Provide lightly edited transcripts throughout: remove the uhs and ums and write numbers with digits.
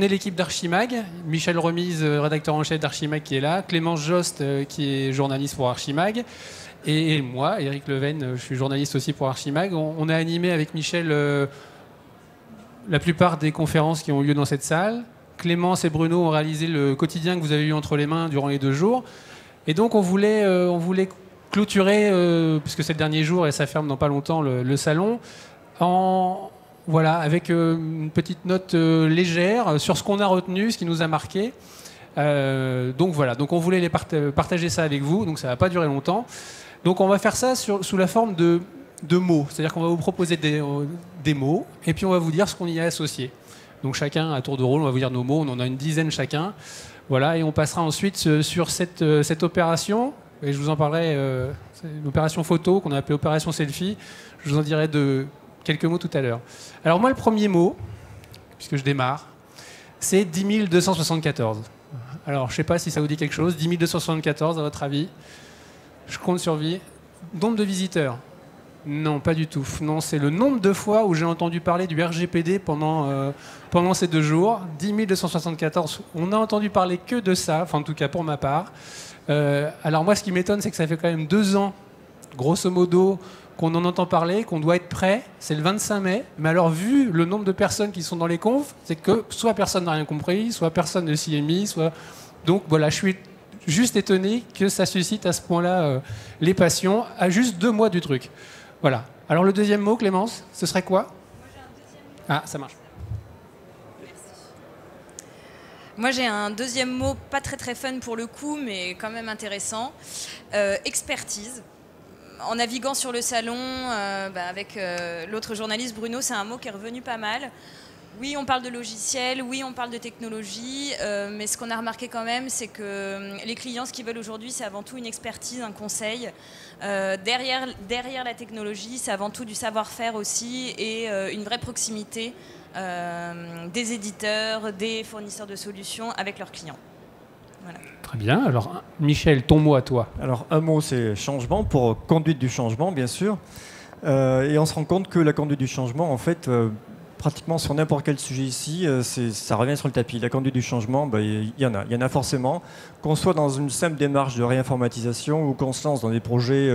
on est l'équipe d'Archimag. Michel Remise, rédacteur en chef d'Archimag, qui est là. Clémence Jost, qui est journaliste pour Archimag. Et moi, Éric Leven, je suis journaliste aussi pour Archimag. On a animé avec Michel la plupart des conférences qui ont eu lieu dans cette salle. Clémence et Bruno ont réalisé le quotidien que vous avez eu entre les mains durant les 2 jours. Et donc on voulait clôturer, puisque c'est le dernier jour et ça ferme dans pas longtemps le salon, avec une petite note légère sur ce qu'on a retenu, ce qui nous a marqué. Donc on voulait partager ça avec vous, donc ça va pas durer longtemps. Donc on va faire ça sous la forme de mots, c'est-à-dire qu'on va vous proposer des mots, et puis on va vous dire ce qu'on y a associé. Donc chacun, à tour de rôle, on va vous dire nos mots, on en a une dizaine chacun. Voilà, et on passera ensuite sur cette opération, et je vous en parlerai, c'est une opération photo qu'on a appelée opération selfie. Je vous en dirai quelques mots tout à l'heure. Alors moi, le premier mot, puisque je démarre, c'est 10 274. Alors je ne sais pas si ça vous dit quelque chose, 10 274 à votre avis. Je compte sur vie. Nombre de visiteurs? Non, pas du tout. Non, c'est le nombre de fois où j'ai entendu parler du RGPD pendant ces 2 jours. 10 274. On n'a entendu parler que de ça, enfin en tout cas pour ma part. Alors moi, ce qui m'étonne, c'est que ça fait quand même 2 ans, grosso modo, qu'on en entend parler, qu'on doit être prêt. C'est le 25 mai. Mais alors, vu le nombre de personnes qui sont dans les confs, c'est que soit personne n'a rien compris, soit personne ne s'y est mis, soit... Donc voilà, je suis juste étonné que ça suscite à ce point-là les passions, à juste 2 mois du truc. Voilà. Alors le deuxième mot, Clémence, ce serait quoi? Moi j'ai un deuxième mot. Ah, ça marche. Merci. Moi j'ai un deuxième mot, pas très très fun pour le coup, mais quand même intéressant. Expertise. En naviguant sur le salon avec l'autre journaliste Bruno, c'est un mot qui est revenu pas mal. Oui, on parle de logiciels, oui, on parle de technologie, mais ce qu'on a remarqué quand même, c'est que les clients, ce qu'ils veulent aujourd'hui, c'est avant tout une expertise, un conseil. Derrière la technologie, c'est avant tout du savoir-faire aussi et une vraie proximité des éditeurs, des fournisseurs de solutions avec leurs clients. Voilà. Très bien. Alors, Michel, ton mot à toi. Alors, un mot, c'est changement, pour conduite du changement, bien sûr. Et on se rend compte que la conduite du changement, en fait... pratiquement sur n'importe quel sujet ici, ça revient sur le tapis. La conduite du changement, il y en a forcément. Qu'on soit dans une simple démarche de réinformatisation ou qu'on se lance dans des projets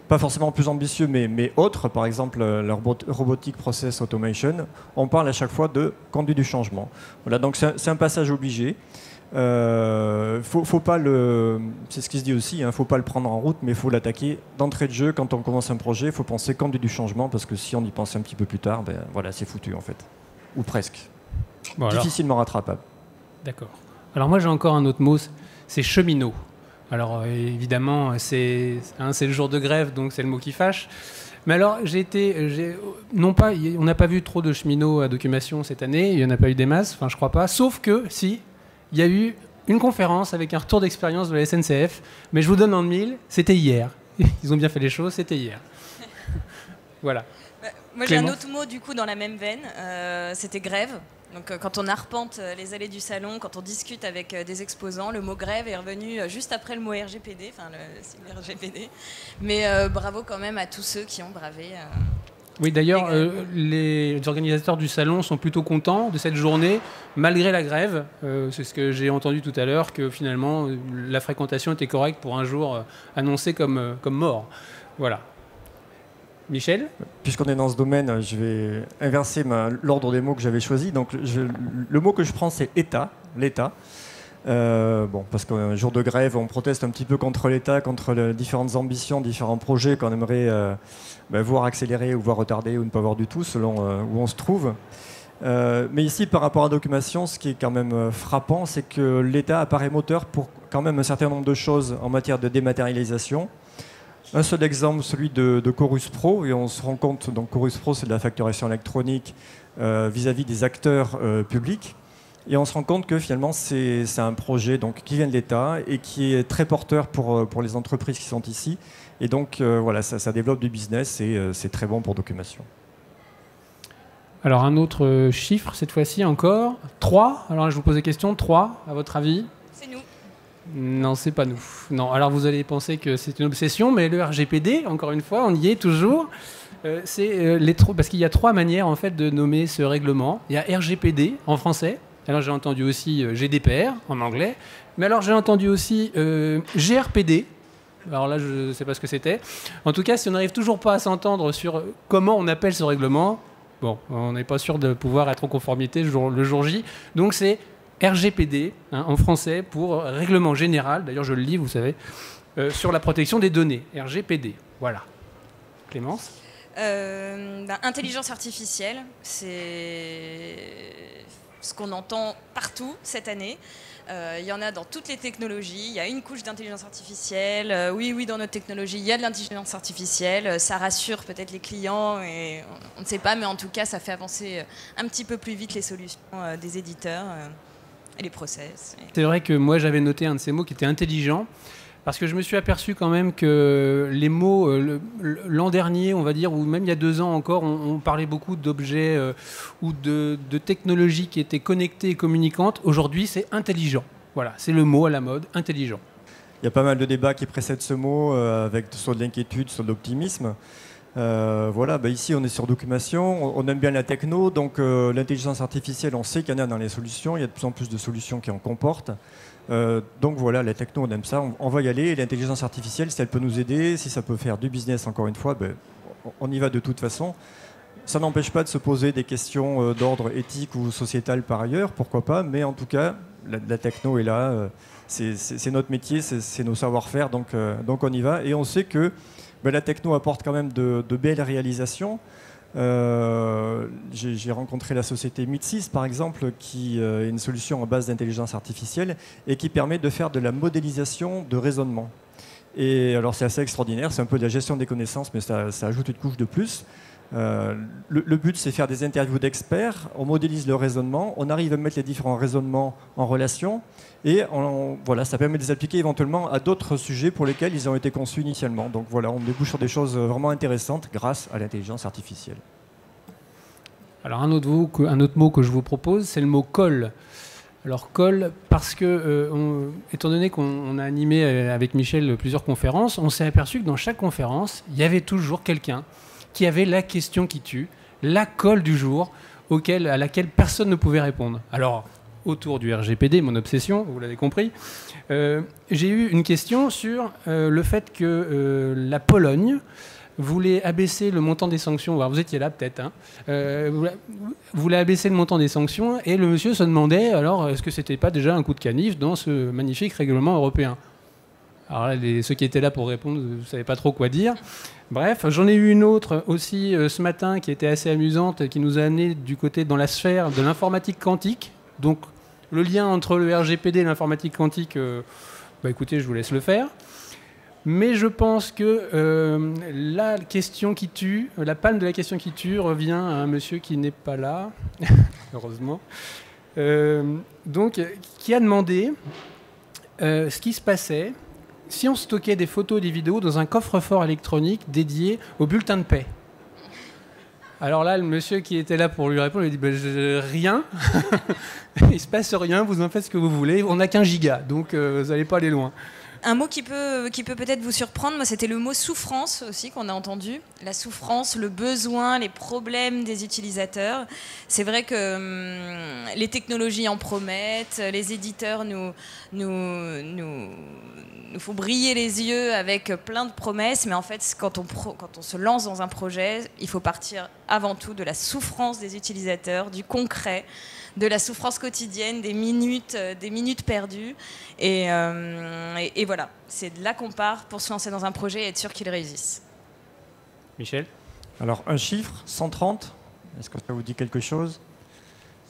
pas forcément plus ambitieux, mais autres, par exemple la robotic process automation, on parle à chaque fois de conduite du changement. Voilà, donc c'est un passage obligé. Faut pas c'est ce qui se dit aussi, hein, faut pas le prendre en route, mais il faut l'attaquer d'entrée de jeu. Quand on commence un projet, il faut penser conduite du changement, parce que si on y pense un petit peu plus tard, voilà, c'est foutu en fait, ou presque. Bon, difficilement rattrapable. D'accord. Alors moi j'ai encore un autre mot, c'est cheminot. Alors évidemment c'est le jour de grève, donc c'est le mot qui fâche. Mais alors on n'a pas vu trop de cheminots à Documation cette année, il n'y en a pas eu des masses, enfin je crois pas, sauf que si. Il y a eu une conférence avec un retour d'expérience de la SNCF, mais je vous donne en 1000, c'était hier. Ils ont bien fait les choses, c'était hier. Voilà. Moi j'ai un autre mot du coup dans la même veine, c'était grève. Donc quand on arpente les allées du salon, quand on discute avec des exposants, le mot grève est revenu juste après le mot RGPD, enfin le sigle RGPD. Mais bravo quand même à tous ceux qui ont bravé... Oui, d'ailleurs, les organisateurs du salon sont plutôt contents de cette journée, malgré la grève. C'est ce que j'ai entendu tout à l'heure, que finalement, la fréquentation était correcte pour un jour annoncé comme mort. Voilà. Michel ? Puisqu'on est dans ce domaine, je vais inverser l'ordre des mots que j'avais choisi. Donc, le mot que je prends, c'est État, l'État. Parce qu'un jour de grève, on proteste un petit peu contre l'État, contre les différentes ambitions, différents projets qu'on aimerait voir accélérer ou voir retarder ou ne pas voir du tout, selon où on se trouve. Mais ici, par rapport à Documation, ce qui est quand même frappant, c'est que l'État apparaît moteur pour quand même un certain nombre de choses en matière de dématérialisation. Un seul exemple, celui de Chorus Pro, et on se rend compte, donc Chorus Pro, c'est de la facturation électronique vis-à-vis des acteurs publics. Et on se rend compte que finalement, c'est un projet donc, qui vient de l'État et qui est très porteur pour les entreprises qui sont ici. Et donc, voilà, ça développe du business et c'est très bon pour Documation. Alors, un autre chiffre, cette fois-ci encore. 3. Alors, je vous pose des questions. 3, à votre avis ? C'est nous. Non, c'est pas nous. Non, alors vous allez penser que c'est une obsession, mais le RGPD, encore une fois, on y est toujours. Parce qu'il y a 3 manières en fait, de nommer ce règlement. Il y a RGPD en français. Alors j'ai entendu aussi GDPR en anglais, mais alors j'ai entendu aussi GRPD. Alors là, je ne sais pas ce que c'était. En tout cas, si on n'arrive toujours pas à s'entendre sur comment on appelle ce règlement, bon, on n'est pas sûr de pouvoir être en conformité le jour J. Donc c'est RGPD, hein, en français, pour Règlement Général, d'ailleurs je le lis, vous savez, sur la protection des données, RGPD. Voilà. Clémence ? Intelligence artificielle, c'est ce qu'on entend partout cette année. Il y en a dans toutes les technologies. Il y a une couche d'intelligence artificielle. Oui, dans notre technologie, il y a de l'intelligence artificielle. Ça rassure peut-être les clients, et on ne sait pas, mais en tout cas, ça fait avancer un petit peu plus vite les solutions des éditeurs et les process. C'est vrai que moi, j'avais noté un de ces mots qui était intelligent, parce que je me suis aperçu quand même que les mots, l'an dernier, on va dire, ou même il y a 2 ans encore, on parlait beaucoup d'objets ou de technologies qui étaient connectées et communicantes. Aujourd'hui, c'est intelligent. Voilà, c'est le mot à la mode, intelligent. Il y a pas mal de débats qui précèdent ce mot, avec soit de l'inquiétude, soit de l'optimisme. Voilà, ici on est sur documentation, on aime bien la techno, donc l'intelligence artificielle, on sait qu'il y en a dans les solutions, il y a de plus en plus de solutions qui en comportent. Donc voilà, la techno, on aime ça, on va y aller. Et l'intelligence artificielle, si elle peut nous aider, si ça peut faire du business, encore une fois, on y va de toute façon. Ça n'empêche pas de se poser des questions d'ordre éthique ou sociétal par ailleurs, pourquoi pas, mais en tout cas, la techno est là, c'est notre métier, c'est nos savoir-faire, donc on y va. Et on sait que la techno apporte quand même de belles réalisations. J'ai rencontré la société Mitsys, par exemple, qui est une solution en base d'intelligence artificielle et qui permet de faire de la modélisation de raisonnement. Et alors c'est assez extraordinaire, c'est un peu de la gestion des connaissances, mais ça ajoute une couche de plus. Le but, c'est faire des interviews d'experts, on modélise le raisonnement, on arrive à mettre les différents raisonnements en relation, et voilà, ça permet de les appliquer éventuellement à d'autres sujets pour lesquels ils ont été conçus initialement. Donc voilà, on débouche sur des choses vraiment intéressantes grâce à l'intelligence artificielle. Alors un autre mot que je vous propose, c'est le mot colle. Alors colle, parce que, étant donné qu'on a animé avec Michel plusieurs conférences, on s'est aperçu que dans chaque conférence, il y avait toujours quelqu'un qui avait la question qui tue, la colle du jour, à laquelle personne ne pouvait répondre. Alors, autour du RGPD, mon obsession, vous l'avez compris, j'ai eu une question sur le fait que la Pologne voulait abaisser le montant des sanctions. Alors, vous étiez là peut-être, hein, voulait abaisser le montant des sanctions, et le monsieur se demandait, alors, est-ce que c'était pas déjà un coup de canif dans ce magnifique règlement européen? Alors là, ceux qui étaient là pour répondre ne savaient pas trop quoi dire. Bref, j'en ai eu une autre aussi ce matin qui était assez amusante, qui nous a amené du côté dans la sphère de l'informatique quantique. Donc le lien entre le RGPD et l'informatique quantique, écoutez, je vous laisse le faire. Mais je pense que la question qui tue, la palme de la question qui tue revient à un monsieur qui n'est pas là, heureusement, donc qui a demandé ce qui se passait si on stockait des photos et des vidéos dans un coffre-fort électronique dédié au bulletin de paie. Alors là, le monsieur qui était là pour lui répondre, il dit rien, il se passe rien, vous en faites ce que vous voulez, on n'a qu'1 giga, donc vous n'allez pas aller loin. Un mot qui peut peut-être vous surprendre, moi, c'était le mot souffrance aussi qu'on a entendu. La souffrance, le besoin, les problèmes des utilisateurs. C'est vrai que les technologies en promettent, les éditeurs nous font briller les yeux avec plein de promesses, mais en fait, quand on se lance dans un projet, il faut partir avant tout de la souffrance des utilisateurs, du concret, de la souffrance quotidienne, des minutes perdues. Et voilà, c'est de là qu'on part pour se lancer dans un projet et être sûr qu'il réussisse. Michel ? Alors, un chiffre, 130, est-ce que ça vous dit quelque chose ?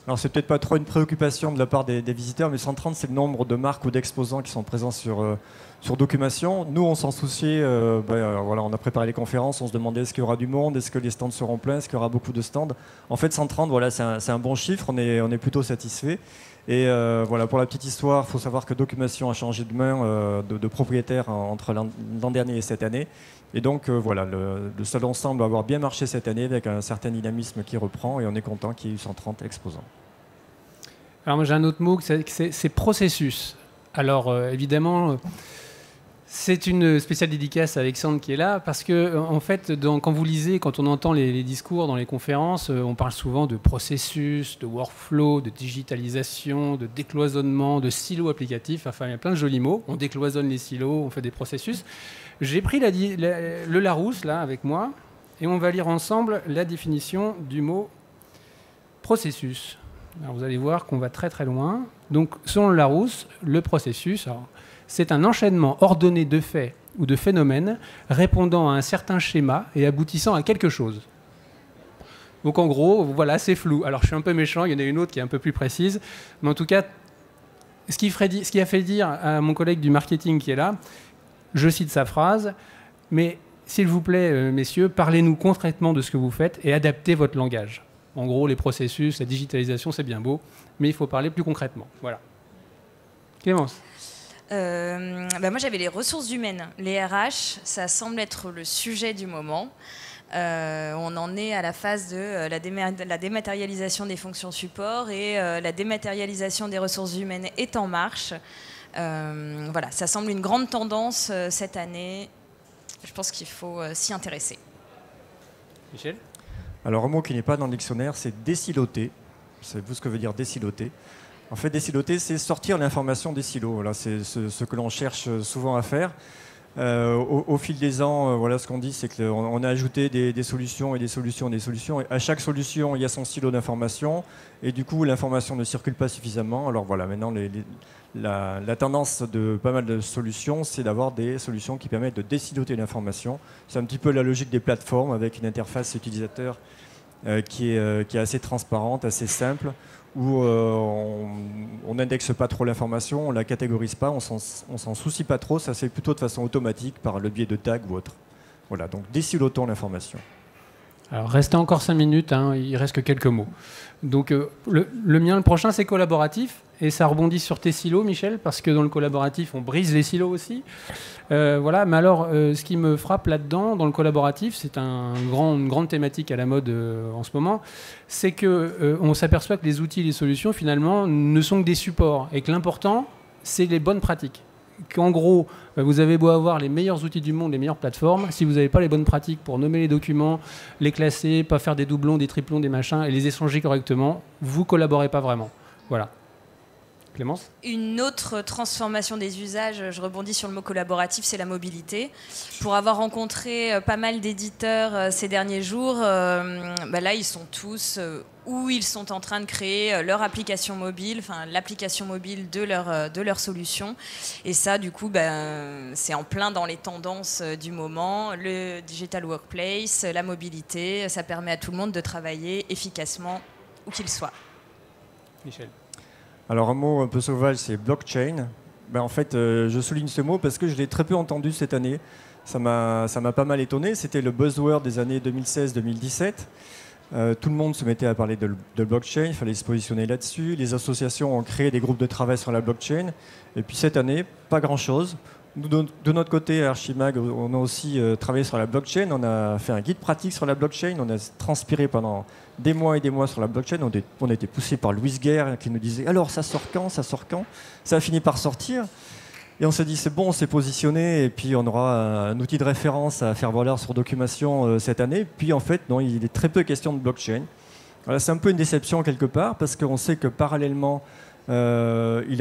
Alors, c'est peut-être pas trop une préoccupation de la part des visiteurs, mais 130, c'est le nombre de marques ou d'exposants qui sont présents sur Documation. Nous, on s'en souciait, voilà, on a préparé les conférences, on se demandait est-ce qu'il y aura du monde, est-ce que les stands seront pleins, est-ce qu'il y aura beaucoup de stands. En fait, 130, voilà, c'est un bon chiffre, on est plutôt satisfait. Et voilà, pour la petite histoire, il faut savoir que Documation a changé de main de propriétaire entre l'an dernier et cette année. Et donc voilà, le salon semble avoir bien marché cette année avec un certain dynamisme qui reprend et on est content qu'il y ait eu 130 exposants. Alors moi j'ai un autre mot, c'est processus. Alors évidemment, C'est une spéciale dédicace à Alexandre qui est là, parce que en fait, quand vous lisez, quand on entend les discours dans les conférences, on parle souvent de processus, de workflow, de digitalisation, de décloisonnement, de silos applicatifs. Enfin, il y a plein de jolis mots. On décloisonne les silos, on fait des processus. J'ai pris le Larousse là avec moi, et on va lire ensemble la définition du mot processus. Alors, vous allez voir qu'on va très très loin. Donc, selon le Larousse, le processus, c'est un enchaînement ordonné de faits ou de phénomènes répondant à un certain schéma et aboutissant à quelque chose. Donc en gros, voilà, c'est flou. Alors je suis un peu méchant, il y en a une autre qui est un peu plus précise. Mais en tout cas, ce qui a fait dire à mon collègue du marketing qui est là, je cite sa phrase, mais s'il vous plaît, messieurs, parlez-nous concrètement de ce que vous faites et adaptez votre langage. En gros, les processus, la digitalisation, c'est bien beau, mais il faut parler plus concrètement. Voilà. Clémence. Moi j'avais les ressources humaines, les RH, ça semble être le sujet du moment. On en est à la phase de la dématérialisation des fonctions support et la dématérialisation des ressources humaines est en marche. Voilà, ça semble une grande tendance cette année. Je pense qu'il faut s'y intéresser. Michel ? Alors un mot qui n'est pas dans le dictionnaire, c'est désiloter. Savez-vous ce que veut dire désiloter ? En fait, désiloter, c'est sortir l'information des silos. Voilà, c'est ce que l'on cherche souvent à faire. Au fil des ans, voilà, ce qu'on dit, c'est qu'on a ajouté des solutions et des solutions et des solutions. Et à chaque solution, il y a son silo d'information. Et du coup, l'information ne circule pas suffisamment. Alors voilà, maintenant, la tendance de pas mal de solutions, c'est d'avoir des solutions qui permettent de désiloter l'information. C'est un petit peu la logique des plateformes avec une interface utilisateur qui est assez transparente, assez simple, où on n'indexe pas trop l'information, on ne la catégorise pas, on s'en soucie pas trop, ça se fait plutôt de façon automatique par le biais de tags ou autre. Voilà, donc désilotons l'information. Alors restez encore 5 minutes, hein, il reste que quelques mots. Donc le mien, le prochain, c'est collaboratif, et ça rebondit sur tes silos, Michel, parce que dans le collaboratif, on brise les silos aussi. Voilà, mais alors, ce qui me frappe là-dedans, dans le collaboratif, c'est une grande thématique à la mode en ce moment, c'est qu'on s'aperçoit que les outils et les solutions, finalement, ne sont que des supports, et que l'important, c'est les bonnes pratiques. Qu'en gros, vous avez beau avoir les meilleurs outils du monde, les meilleures plateformes, si vous n'avez pas les bonnes pratiques pour nommer les documents, les classer, pas faire des doublons, des triplons, des machins, et les échanger correctement, vous ne collaborez pas vraiment. Voilà. Clémence ? Une autre transformation des usages, je rebondis sur le mot collaboratif, c'est la mobilité. Pour avoir rencontré pas mal d'éditeurs ces derniers jours, là ils sont tous où ils sont en train de créer leur application mobile, enfin l'application mobile de leur solution. Et ça, du coup, c'est en plein dans les tendances du moment. Le digital workplace, la mobilité, ça permet à tout le monde de travailler efficacement où qu'il soit. Michel ? Alors un mot un peu sauvage, c'est blockchain. En fait, je souligne ce mot parce que je l'ai très peu entendu cette année. Ça m'a pas mal étonné. C'était le buzzword des années 2016-2017. Tout le monde se mettait à parler de blockchain, il fallait se positionner là-dessus. Les associations ont créé des groupes de travail sur la blockchain. Et puis cette année, pas grand-chose. Nous, de notre côté, à Archimag, on a aussi travaillé sur la blockchain. On a fait un guide pratique sur la blockchain. On a transpiré pendant des mois et des mois sur la blockchain. On a été poussé par Louis Guerre qui nous disait « Alors, ça sort quand ? Ça sort quand ?» Ça a fini par sortir. Et on s'est dit « C'est bon, on s'est positionné. Et puis, on aura un outil de référence à faire valoir sur Documentation cette année. » Puis, en fait, non, il est très peu question de blockchain. Voilà, c'est un peu une déception quelque part parce qu'on sait que parallèlement, il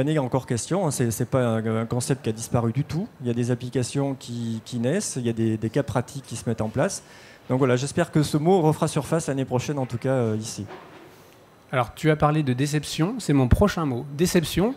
en est encore question. Ce n'est pas un concept qui a disparu du tout. Il y a des applications qui naissent, il y a des cas pratiques qui se mettent en place. Donc voilà, j'espère que ce mot refera surface l'année prochaine, en tout cas ici. Alors, tu as parlé de déception, c'est mon prochain mot. Déception,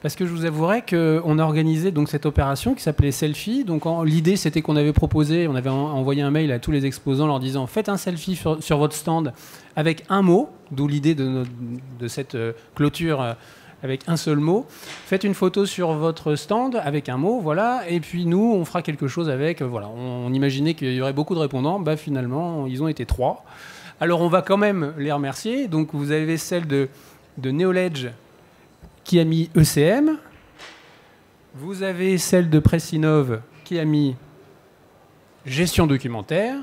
parce que je vous avouerai qu'on a organisé donc, cette opération qui s'appelait Selfie. Donc, l'idée, c'était qu'on avait proposé, on avait envoyé un mail à tous les exposants leur disant « Faites un selfie sur votre stand avec un mot », d'où l'idée de cette clôture avec un seul mot. Faites une photo sur votre stand avec un mot, voilà, et puis nous, on fera quelque chose avec. Voilà, on imaginait qu'il y aurait beaucoup de répondants. Finalement, ils ont été 3. Alors, on va quand même les remercier. Donc, vous avez celle de Neoledge qui a mis ECM. Vous avez celle de Pressinov qui a mis gestion documentaire.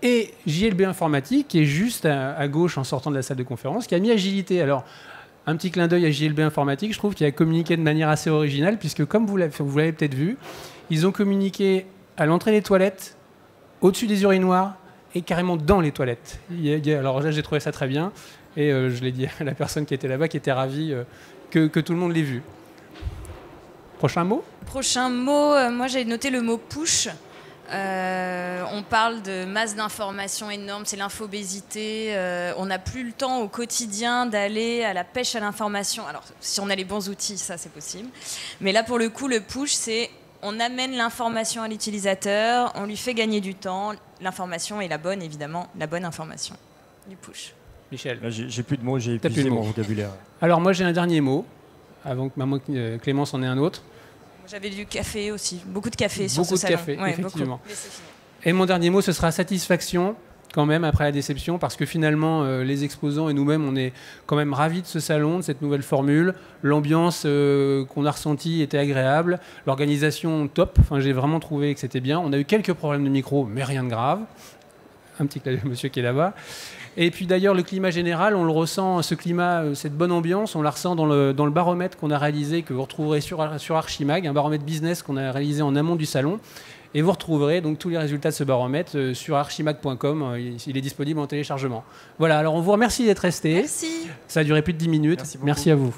Et JLB Informatique, qui est juste à gauche en sortant de la salle de conférence, qui a mis agilité. Alors, Un petit clin d'œil à JLB Informatique, je trouve, qui a communiqué de manière assez originale, puisque comme vous l'avez peut-être vu, ils ont communiqué à l'entrée des toilettes, au-dessus des urinoirs et carrément dans les toilettes. Alors là, j'ai trouvé ça très bien, et je l'ai dit à la personne qui était là-bas, qui était ravie que tout le monde l'ait vu. Prochain mot ? Prochain mot, moi j'ai noté le mot push. On parle de masse d'informations énorme, c'est l'infobésité. On n'a plus le temps au quotidien d'aller à la pêche à l'information. Alors, si on a les bons outils, ça c'est possible. Mais là, pour le coup, le push, c'est on amène l'information à l'utilisateur, on lui fait gagner du temps. L'information est la bonne, évidemment, la bonne information du push. Michel. Là, j'ai plus de mots, j'ai épuisé mon vocabulaire. Alors moi, j'ai un dernier mot, avant que Clémence en ait un autre. J'avais du café aussi, beaucoup de café sur ce salon. Beaucoup de café, effectivement. Mais c'est fini. Et mon dernier mot, ce sera satisfaction, quand même, après la déception, parce que finalement, les exposants et nous-mêmes, on est quand même ravis de ce salon, de cette nouvelle formule. L'ambiance qu'on a ressentie était agréable, l'organisation top, enfin, j'ai vraiment trouvé que c'était bien. On a eu quelques problèmes de micro, mais rien de grave. Un petit clin d'œil, monsieur qui est là-bas. Et puis d'ailleurs, le climat général, on le ressent, ce climat, cette bonne ambiance, on la ressent dans le baromètre qu'on a réalisé, que vous retrouverez sur Archimag, un baromètre business qu'on a réalisé en amont du salon. Et vous retrouverez donc tous les résultats de ce baromètre sur archimag.com. Il est disponible en téléchargement. Voilà, alors on vous remercie d'être restés. Merci. Ça a duré plus de 10 minutes. Merci beaucoup. Merci à vous.